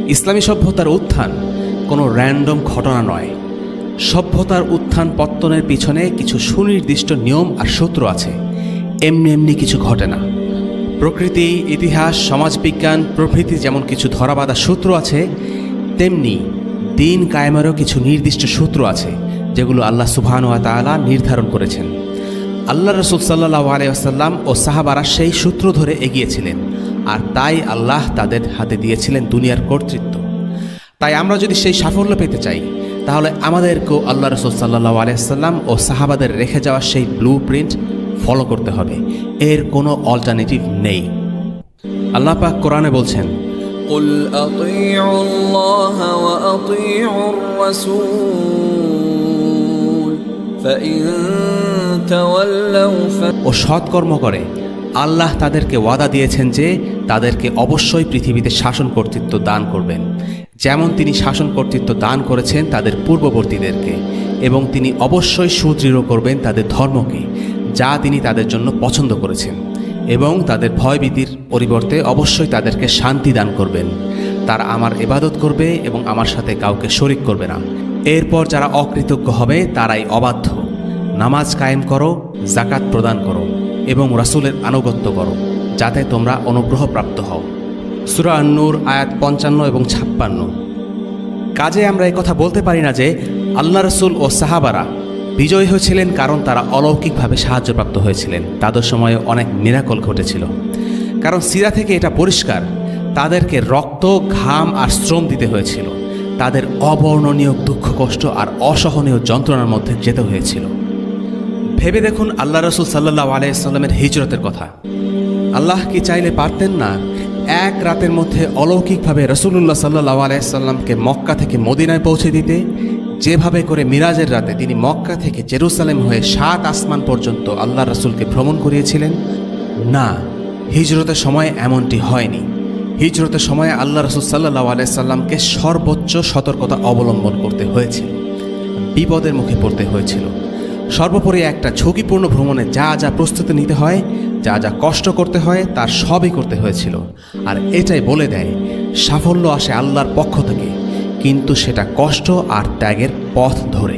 ইসলামী সভ্যতার উত্থান কোনো র্যান্ডম ঘটনা নয়। সভ্যতার উত্থান পত্তনের পিছনে কিছু সুনির্দিষ্ট নিয়ম আর সূত্র আছে। এমনি এমনি কিছু ঘটে না। প্রকৃতি, ইতিহাস, সমাজবিজ্ঞান প্রভৃতি যেমন কিছু ধরাবাঁধা সূত্র আছে, তেমনি দিন কায়েমেরও কিছু নির্দিষ্ট সূত্র আছে, যেগুলো আল্লাহ সুবহানাহু ওয়া তাআলা নির্ধারণ করেছেন। আল্লাহ রাসূল সাল্লাল্লাহু আলাইহি ওয়াসাল্লাম ও সাহাবারা সেই সূত্র ধরে এগিয়েছিলেন, আর তাই আল্লাহ তাদের হাতে দিয়েছিলেন দুনিয়ার কর্তৃত্ব। তাই আমরা যদি সেই সাফল্য পেতে চাই, তাহলে আমাদেরকেও আল্লাহ রাসূল সাল্লাল্লাহু আলাইহি ওয়াসাল্লাম ও সাহাবাদের রেখে যাওয়া সেই ব্লু প্রিন্ট ফলো করতে হবে। এর কোনো অল্টারনেটিভ নেই। আল্লাহ পাক কোরআনে বলছেন, قل أطيعوا الله وأطيعوا الرسول فإن تولوا ও সৎকর্ম করে আল্লাহ তাদেরকে ওয়াদা দিয়েছেন যে তাদেরকে অবশ্যই পৃথিবীতে শাসন কর্তৃত্ব দান করবেন, যেমন তিনি শাসন কর্তৃত্ব দান করেছেন তাদের পূর্ববর্তীদেরকে, এবং তিনি অবশ্যই সুদৃঢ় করবেন তাদের ধর্মকে, যা তিনি তাদের জন্য পছন্দ করেছেন, এবং তাদের ভয়ভীতির পরিবর্তে অবশ্যই তাদেরকে শান্তি দান করবেন। তারা আমার ইবাদত করবে এবং আমার সাথে কাউকে শরিক করবে না। এরপর যারা অকৃতজ্ঞ হবে তারাই অবাধ্য। নামাজ কায়েম করো, যাকাত প্রদান করো এবং রাসূলের আনুগত্য করো, যাতে তোমরা অনুগ্রহপ্রাপ্ত হও। সূরা আন-নূর আয়াত 55 এবং 56। কাজে আমরা এই কথা বলতে পারি না যে আল্লাহ রাসূল ও সাহাবারা বিজয়ী হয়েছিলেন কারণ তারা অলৌকিকভাবে সাহায্যপ্রাপ্ত হয়েছিলেন। তাদের সময়ে অনেক মিরাকল ঘটেছিল, কারণ সিরা থেকে এটা পরিষ্কার তাদেরকে রক্ত, ঘাম আর শ্রম দিতে হয়েছিল। তাদের অবর্ণনীয় দুঃখ, কষ্ট আর অসহনীয় যন্ত্রণার মধ্যে যেতে হয়েছিল। ভেবে দেখুন আল্লাহ রাসূল সাল্লাল্লাহু আলাইহি ওয়াসাল্লামের হিজরতের কথা। আল্লাহ কি চাইলে পারতেন না এক রাতের মধ্যে অলৌকিকভাবে রাসূলুল্লাহ সাল্লাল্লাহু আলাইহি ওয়াসাল্লামকে মক্কা থেকে মদিনায় পৌঁছে দিতে? যেভাবে করে মিরাজের রাতে তিনি মক্কা থেকে জেরুসালেম হয়ে 7 আসমান পর্যন্ত আল্লাহ রাসূলকে ভ্রমণ করিয়েছিলেন? না, হিজরতের সময় এমনটি হয়নি। হিজরতের সময় আল্লাহ রাসূল সাল্লাল্লাহু আলাইহি ওয়াসাল্লামকে সর্বোচ্চ সতর্কতা অবলম্বন করতে হয়েছিল, বিপদের মুখে পড়তে হয়েছিল। সর্বোপরি একটা ঝুঁকিপূর্ণ ভ্রমণে যা যা প্রস্তুতি নিতে হয়, যা যা কষ্ট করতে হয়, তার সবই করতে হয়েছিল। আর এটাই বলে দেয় সাফল্য আসে আল্লাহর পক্ষ থেকে, কিন্তু সেটা কষ্ট আর ত্যাগের পথ ধরে।